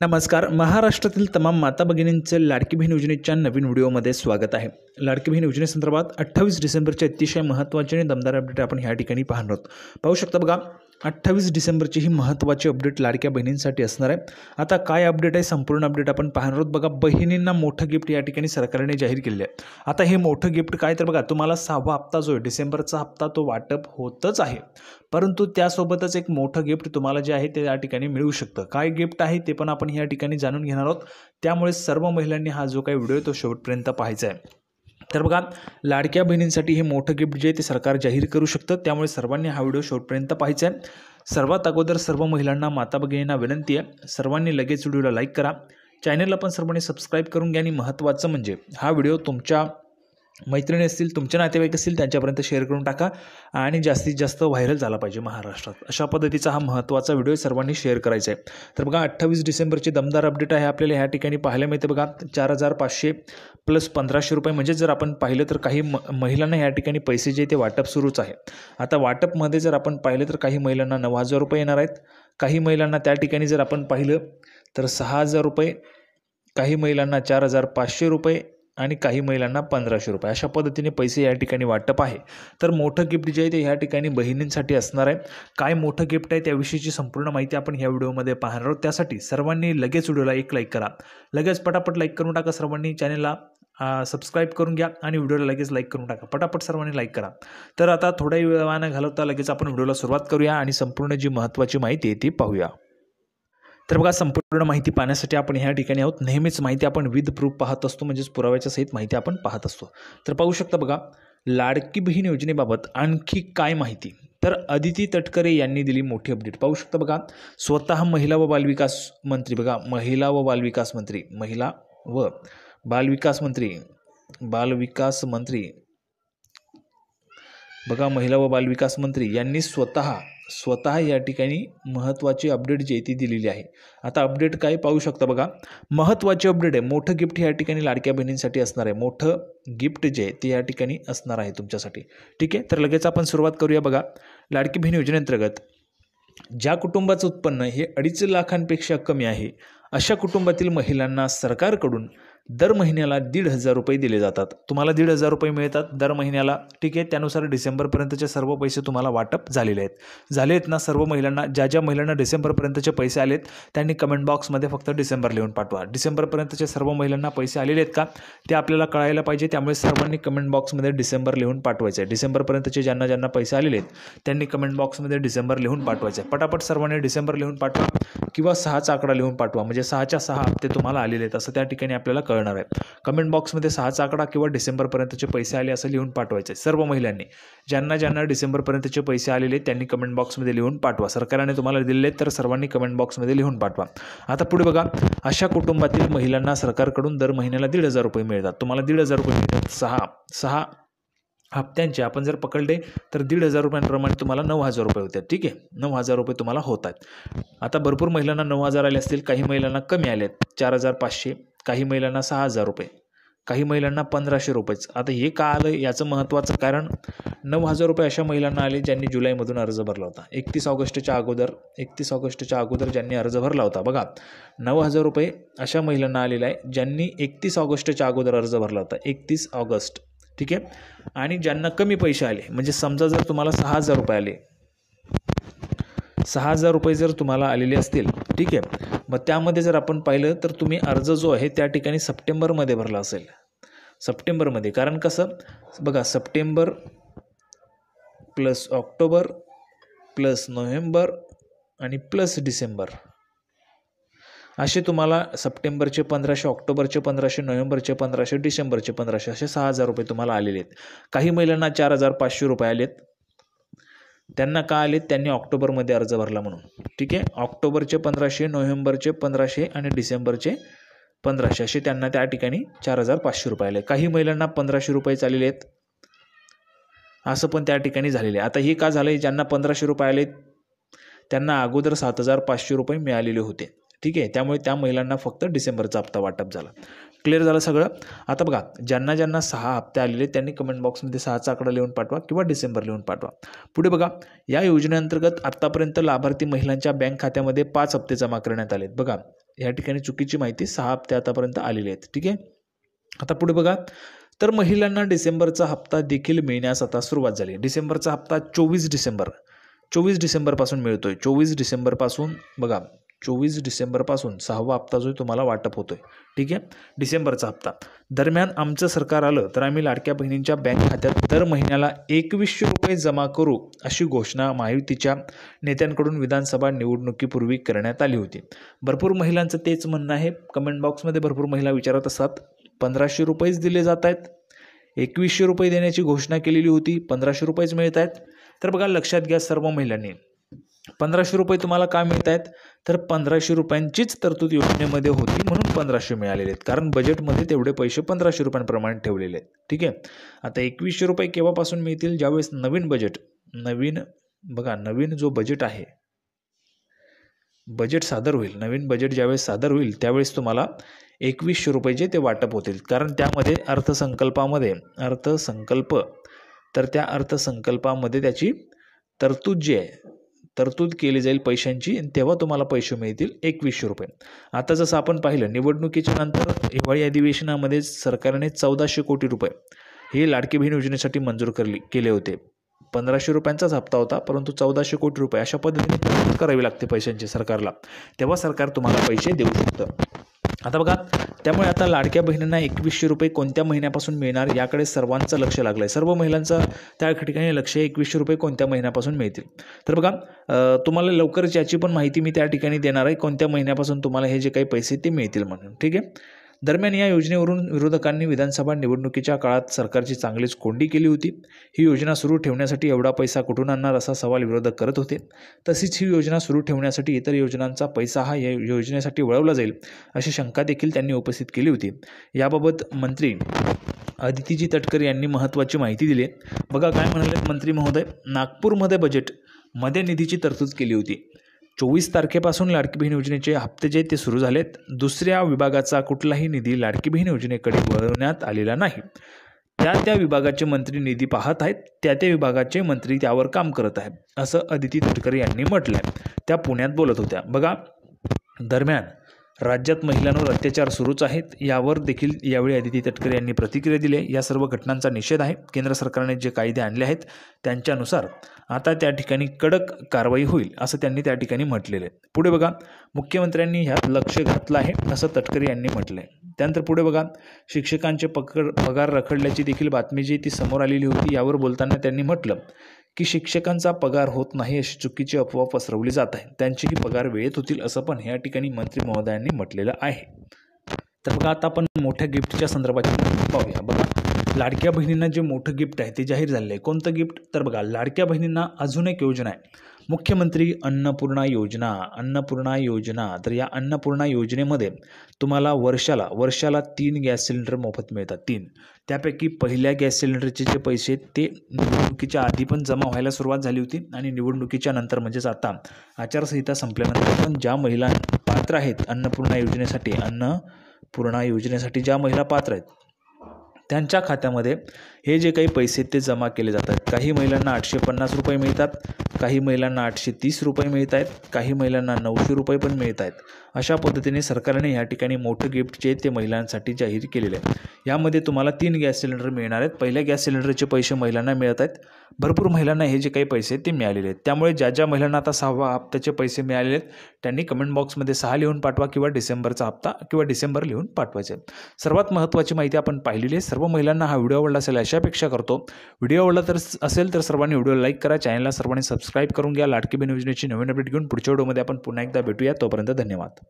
नमस्कार. महाराष्ट्रातील तमाम माता भगिनींचे लाडकी बहीण योजनेच्या नवीन व्हिडिओमध्ये स्वागत आहे. लाडकी बहीण योजनेसंदर्भात 28 डिसेंबरचे अतिशय महत्त्वाचे आणि दमदार अपडेट आपण ह्या ठिकाणी पाहणार आहोत. पाहू शकता बघा, 28 डिसेंबरची ही महत्त्वाची अपडेट लाडक्या बहिणींसाठी असणार आहे. आता काय अपडेट आहे, संपूर्ण अपडेट आपण पाहणार आहोत. बघा, बहिणींना मोठं गिफ्ट या ठिकाणी सरकारने जाहीर केले आहे. आता हे मोठं गिफ्ट काय, तर बघा तुम्हाला 6वा हप्ता जो आहे डिसेंबरचा हप्ता तो वाटप होतच आहे, परंतु त्यासोबतच एक मोठं गिफ्ट तुम्हाला जे आहे ते या ठिकाणी मिळू शकतं. काय गिफ्ट आहे ते पण आपण या ठिकाणी जाणून घेणार आहोत. त्यामुळे सर्व महिलांनी हा जो काही व्हिडिओ आहे तो शेवटपर्यंत पाहायचा आहे. तर बघा, लाडक्या बहिणींसाठी हे मोठं गिफ्ट जे ते सरकार जाहीर करू शकतं, त्यामुळे सर्वांनी हा व्हिडिओ शेवटपर्यंत पाहायचा आहे. सर्वात अगोदर सर्व महिलांना, माता भगिनींना विनंती आहे, सर्वांनी लगेच व्हिडिओला लाईक करा, चॅनलला पण सर्वांनी सबस्क्राईब करून घ्या आणि महत्त्वाचं म्हणजे हा व्हिडिओ तुमच्या मैत्रिणी असतील, तुमचे नातेवाईक असतील त्यांच्यापर्यंत शेअर करून टाका आणि जास्तीत जास्त व्हायरल झाला पाहिजे महाराष्ट्रात. अशा पद्धतीचा हा महत्त्वाचा व्हिडिओ सर्वांनी शेअर करायचा आहे. तर बघा, 28 डिसेंबरची दमदार अपडेट आहे आपल्याला ह्या ठिकाणी पाहायला मिळते. बघा, 4,500 प्लस 1,500 रुपये, म्हणजे जर आपण पाहिलं तर काही महिलांना या ठिकाणी पैसे जे ते वाटप सुरूच आहे. आता वाटपमध्ये जर आपण पाहिलं तर काही महिलांना 9,000 रुपये येणार आहेत, काही महिलांना त्या ठिकाणी जर आपण पाहिलं तर 6,000 रुपये, काही महिलांना 4,500 रुपये आणि काही महिलांना 1,500 रुपये, अशा पद्धतीने पैसे या ठिकाणी वाटप आहे. तर मोठं गिफ्ट जे आहे ते ह्या ठिकाणी बहिणींसाठी असणार आहे. काय मोठं गिफ्ट आहे त्याविषयीची संपूर्ण माहिती आपण ह्या व्हिडिओमध्ये पाहणार आहोत. त्यासाठी सर्वांनी लगेच व्हिडिओला एक लाईक करा, लगेच पटापट लाईक करून टाका. सर्वांनी चॅनलला सबस्क्राईब करून घ्या आणि व्हिडिओला लगेच लाईक करून टाका, पटापट सर्वांनी लाईक करा. तर आता थोड्या वेळानं घालवता लगेच आपण व्हिडिओला सुरुवात करूया आणि संपूर्ण जी महत्त्वाची माहिती आहे ती पाहूया. तर बघा, संपूर्ण माहिती पाहण्यासाठी आपण ह्या ठिकाणी आहोत. नेहमीच माहिती आपण विथ प्रूफ पाहत असतो, म्हणजेच पुराव्याच्या सहित माहिती आपण पाहत असतो. तर पाहू शकता बघा, लाडकी बहीण योजनेबाबत आणखी काय माहिती, तर अदिती तटकरे यांनी दिली मोठी अपडेट. पाहू शकता बघा, स्वतः महिला व बालविकास मंत्री, बघा महिला व बालविकास मंत्री बघा, महिला व बालविकास मंत्री यांनी स्वतः या ठिकाणी महत्त्वाची अपडेट जी आहे ती दिलेली आहे. आता अपडेट काय पाहू शकता बघा, महत्त्वाची अपडेट आहे. मोठं गिफ्ट या ठिकाणी लाडक्या बहिणींसाठी असणार आहे. मोठं गिफ्ट जे आहे ते या ठिकाणी असणार आहे तुमच्यासाठी. ठीक आहे, तर लगेच आपण सुरुवात करूया. बघा, लाडकी बहीण योजनेअंतर्गत ज्या कुटुंबाचं उत्पन्न हे 2.5 लाखांपेक्षा कमी आहे अशा कुटुंबातील महिलांना सरकारकडून दर महिन्याला 1,500 रुपये दिले जातात. तुम्हाला 1,500 रुपये मिळतात दर महिन्याला. ठीक आहे, त्यानुसार डिसेंबरपर्यंतचे सर्व पैसे तुम्हाला वाटप झालेले आहेत ना. सर्व महिलांना, ज्या महिलांना डिसेंबरपर्यंतचे पैसे आलेत त्यांनी कमेंट बॉक्समध्ये फक्त डिसेंबर लिहून पाठवा. डिसेंबरपर्यंतचे सर्व महिलांना पैसे आलेले आहेत का ते आपल्याला कळायला पाहिजे, त्यामुळे सर्वांनी कमेंट बॉक्समध्ये डिसेंबर लिहून पाठवायचं आहे. डिसेंबरपर्यंतचे ज्यांना पैसे आलेले आहेत त्यांनी कमेंट बॉक्समध्ये डिसेंबर लिहून पाठवायचं आहे. पटापट सर्वांनी डिसेंबर लिहून पाठवा किंवा 6चा आकडा लिहून पाठवा, म्हणजे 6च्या 6 हप्ते तुम्हाला आलेले आहेत असं त्या ठिकाणी आपल्याला कळणार आहे. कमेंट बॉक्समध्ये 6चा आकडा किंवा डिसेंबरपर्यंतचे पैसे आले असं लिहून पाठवायचे सर्व महिलांनी. ज्यांना डिसेंबरपर्यंतचे पैसे आलेले त्यांनी कमेंट बॉक्समध्ये लिहून पाठवा. सरकारने तुम्हाला दिलेले तर सर्वांनी कमेंट बॉक्समध्ये लिहून पाठवा. आता पुढे बघा, अशा कुटुंबातील महिलांना सरकारकडून दर महिन्याला 1,500 रुपये मिळतात. तुम्हाला 1,500 रुपये मिळतात. 6 हप्त्यांचे आपण जर पकडले तर 1,500 रुपयांप्रमाणे तुम्हाला 9,000 रुपये होतात. ठीक आहे, 9,000 रुपये तुम्हाला होत आहेत. आता भरपूर महिलांना 9,000 आले असतील, काही महिलांना कमी आले आहेत, 4,500, काही महिलांना 6,000 रुपये, काही महिलांना 1,500 रुपयेच. आता हे का आलं याचं महत्त्वाचं कारण, 9,000 रुपये अशा महिलांना आले ज्यांनी जुलैमधून अर्ज भरला होता. 31 ऑगस्टच्या अगोदर ज्यांनी अर्ज भरला होता. बघा, 9,000 रुपये अशा महिलांना आलेला आहे ज्यांनी 31 ऑगस्टच्या अगोदर अर्ज भरला होता. 31 ऑगस्ट. ठीक आहे, आणि ज्यांना कमी पैसे आले, म्हणजे समजा जर तुम्हाला 6,000 रुपये आले, 6,000 रुपये जर तुम्हाला आलेले असतील, ठीक आहे, मग त्यामध्ये जर आपण पाहिलं तर तुम्ही अर्ज जो आहे त्या ठिकाणी सप्टेंबरमध्ये भरला असेल. सप्टेंबरमध्ये, कारण कसं बघा, September plus October plus November आणि प्लस डिसेंबर, असे तुम्हाला सप्टेंबरचे 1,500, ऑक्टोबरचे 1,500, नोव्हेंबरचे 1,500, डिसेंबरचे 1,500, असे 6,000 रुपये तुम्हाला आलेले आहेत. काही महिलांना 4,500 रुपये आलेत. त्यांना का आलेत, त्यांनी ऑक्टोबरमध्ये अर्ज भरला म्हणून. ठीक आहे, ऑक्टोबरचे 1,500, नोव्हेंबरचे 1,500 आणि डिसेंबरचे 1,500, असे त्यांना त्या ठिकाणी 4,500 रुपये आले. काही महिलांना 1,500 रुपये आलेले आहेत, असं पण त्या ठिकाणी झालेले आहे. आता हे का झालं, ज्यांना 1,500 रुपये आले त्यांना अगोदर 7,500 रुपये मिळालेले होते. ठीक आहे, त्यामुळे त्या महिलांना फक्त डिसेंबरचा हप्ता वाटप झाला. क्लिअर झालं सगळं. आता बघा, ज्यांना 6 हप्ते आलेले त्यांनी कमेंट बॉक्समध्ये 6चा आकडा लिहून पाठवा किंवा डिसेंबर लिहून पाठवा. पुढे बघा, या योजनेअंतर्गत आत्तापर्यंत लाभार्थी महिलांच्या बँक खात्यामध्ये 5 हप्ते जमा करण्यात आलेत. बघा, या ठिकाणी चुकीची माहिती 6 हप्ते आतापर्यंत आलेले आहेत. ठीक आहे. आता पुढे बघा, तर महिलांना डिसेंबरचा हप्ता देखील मिळण्यास आता सुरुवात झाली. डिसेंबरचा हप्ता 24 डिसेंबरपासून मिळतोय. 24 डिसेंबरपासून बघा, 24 डिसेंबरपासून 6वा हप्ता जो तुम्हाला वाटप होतोय. ठीक आहे, डिसेंबरचा हप्ता. दरम्यान आमचं सरकार आलं तर आम्ही लाडक्या बहिणींच्या बँक खात्यात दर महिन्याला 2100 रुपये जमा करू, अशी घोषणा महायुतीच्या नेत्यांकडून विधानसभा निवडणुकीपूर्वी करण्यात आली होती. भरपूर महिलांचं तेच म्हणणं आहे. कमेंट बॉक्समध्ये भरपूर महिला विचारत असतात, 1500 रुपयेच दिले जात आहेत, 2100 रुपये देण्याची घोषणा केलेली होती, 1500 रुपयेच मिळत आहेत. तर बघा, लक्षात घ्या सर्व महिलांनी, 1500 रुपये तुम्हाला का मिळत आहेत, तर 1500 रुपयांचीच तरतूद योजनेमध्ये होती म्हणून 1500 मिळालेले आहेत. कारण बजेटमध्ये तेवढे पैसे 1500 रुपयांप्रमाणे ठेवलेले आहेत. ठीक आहे. आता 2100 रुपये केव्हापासून मिळतील, ज्यावेळेस नवीन जो बजेट आहे, बजेट सादर होईल, नवीन बजेट ज्यावेळेस सादर होईल त्यावेळेस तुम्हाला 2100 रुपये जे ते वाटप होतील. कारण त्यामध्ये अर्थसंकल्पामध्ये त्याची तरतूद केली जाईल पैशांची, तेव्हा तुम्हाला पैसे मिळतील 2100 रुपये. आता जसं आपण पाहिलं, निवडणुकीच्या नंतर हिवाळी अधिवेशनामध्ये सरकारने 1400 कोटी रुपये हे लाडकी बहीण योजनेसाठी मंजूर केले होते. 1500 रुपयांचाच हप्ता होता, परंतु 1400 कोटी रुपये अशा पद्धतीने तरतूद करावी लागते पैशांची सरकारला, तेव्हा सरकार तुम्हाला पैसे देऊ शकतं. आता बघा, त्यामुळे आता लाडक्या बहिणींना 2100 रुपये कोणत्या महिन्यापासून मिळणार याकडे सर्वांचं लक्ष लागलं आहे. सर्व महिलांचं त्या ठिकाणी लक्ष 2100 रुपये कोणत्या महिन्यापासून मिळतील. तर बघा, तुम्हाला लवकरच याची पण माहिती मी त्या ठिकाणी देणार आहे, कोणत्या महिन्यापासून तुम्हाला हे जे काही पैसे ते मिळतील म्हणून. ठीक आहे. दरम्यान या योजनेवरून विरोधकांनी विधानसभा निवडणुकीच्या काळात सरकारची चांगलीच कोंडी केली होती. ही योजना सुरू ठेवण्यासाठी एवढा पैसा कुठून आणणार असा सवाल विरोधक करत होते. तशीच ही योजना सुरू ठेवण्यासाठी इतर योजनांचा पैसा हा या योजनेसाठी वळवला जाईल अशी शंका देखील त्यांनी उपस्थित केली होती. याबाबत मंत्री अदितीजी तटकरे यांनी महत्त्वाची माहिती दिली. बघा काय म्हणाले मंत्री महोदय, नागपूरमध्ये बजेटमध्ये निधीची तरतूद केली होती. 24 तारखेपासून लाडकी बहीण योजनेचे हप्ते जे ते सुरू झालेत. दुसऱ्या विभागाचा कुठलाही निधी लाडकी बहीण योजनेकडे वळवण्यात आलेला नाही. त्या विभागाचे मंत्री निधी पाहत आहेत, त्या विभागाचे मंत्री त्यावर काम करत आहेत, असं अदिती तटकरे यांनी म्हटलं आहे. त्या पुण्यात बोलत होत्या. बघा, दरम्यान राज्यात महिलांवर अत्याचार सुरूच आहेत, यावर देखील यावेळी अदिती तटकरे यांनी प्रतिक्रिया दिली. या सर्व घटनांचा निषेध आहे. केंद्र सरकारने जे कायदे आणले आहेत त्यांच्यानुसार आता त्या ठिकाणी कडक कारवाई होईल, असं त्यांनी त्या ठिकाणी म्हटलेलं आहे. पुढे बघा, मुख्यमंत्र्यांनी ह्यात लक्ष घातलं आहे, असं तटकरे यांनी म्हटलं आहे. त्यानंतर पुढे बघा, शिक्षकांचे पगार रखडल्याची देखील बातमी जी ती समोर आलेली होती. यावर बोलताना त्यांनी म्हटलं की शिक्षकांचा पगार होत नाही अशी चुकीची अफवा पसरवली जात आहे, त्यांचेही पगार वेळेत होतील, असं पण या ठिकाणी मंत्री महोदयांनी म्हटलेलं आहे. तर बघा, आता आपण मोठ्या गिफ्टच्या संदर्भात पाहूया. बघा, लाडक्या बहिणींना जे मोठं गिफ्ट आहे ते जाहीर झालेलं आहे. कोणतं गिफ्ट, तर बघा, लाडक्या बहिणींना अजून एक योजना आहे, मुख्यमंत्री अन्नपूर्णा योजना. तर या अन्नपूर्णा योजनेमध्ये तुम्हाला वर्षाला 3 गॅस सिलेंडर मोफत मिळतात. 3 त्यापैकी पहिल्या गॅस सिलेंडरचे जे पैसे ते निवडणुकीच्या आधी पण जमा व्हायला सुरुवात झाली होती आणि निवडणुकीच्या नंतर म्हणजेच आता आचारसंहिता संपल्यानंतर पण ज्या महिला पात्र आहेत अन्नपूर्णा योजनेसाठी ज्या महिला पात्र आहेत त्यांच्या खात्यामध्ये हे जे काही पैसे ते जमा केले जातात. काही महिलांना 850 रुपये मिळतात, काही महिलांना 830 रुपये मिळत आहेत, काही महिलांना 900 रुपये पण मिळत आहेत. अशा पद्धतीने सरकारने या ठिकाणी मोठं गिफ्ट जे ते महिलांसाठी जाहीर केलेलं आहे. यामध्ये तुम्हाला 3 गॅस सिलेंडर मिळणार आहेत. पहिल्या गॅस सिलेंडरचे पैसे महिलांना मिळत आहेत. भरपूर महिलांना हे जे काही पैसे ते मिळालेले आहेत. त्यामुळे ज्या महिलांना आता 6व्या हप्त्याचे पैसे मिळालेले आहेत त्यांनी कमेंट बॉक्समध्ये 6 लिहून पाठवा किंवा डिसेंबरचा हप्ता किंवा डिसेंबर लिहून पाठवायचे. सर्वात महत्त्वाची माहिती आपण पाहिलेली आहे. सर्व महिलांना हा व्हिडिओ आवडला असेल अशा अपेक्षा करतो. व्हिडिओ आवडला असेल तर सर्वांनी व्हिडिओ लाईक करा, चॅनलला सर्वांनी सबस्क्राईब करून घ्या. लाडकी बहीण योजनेची नवीन अपडेट घेऊन पुढच्या व्हिडिओमध्ये आपण पुन्हा एकदा भेटूया. तोपर्यंत धन्यवाद.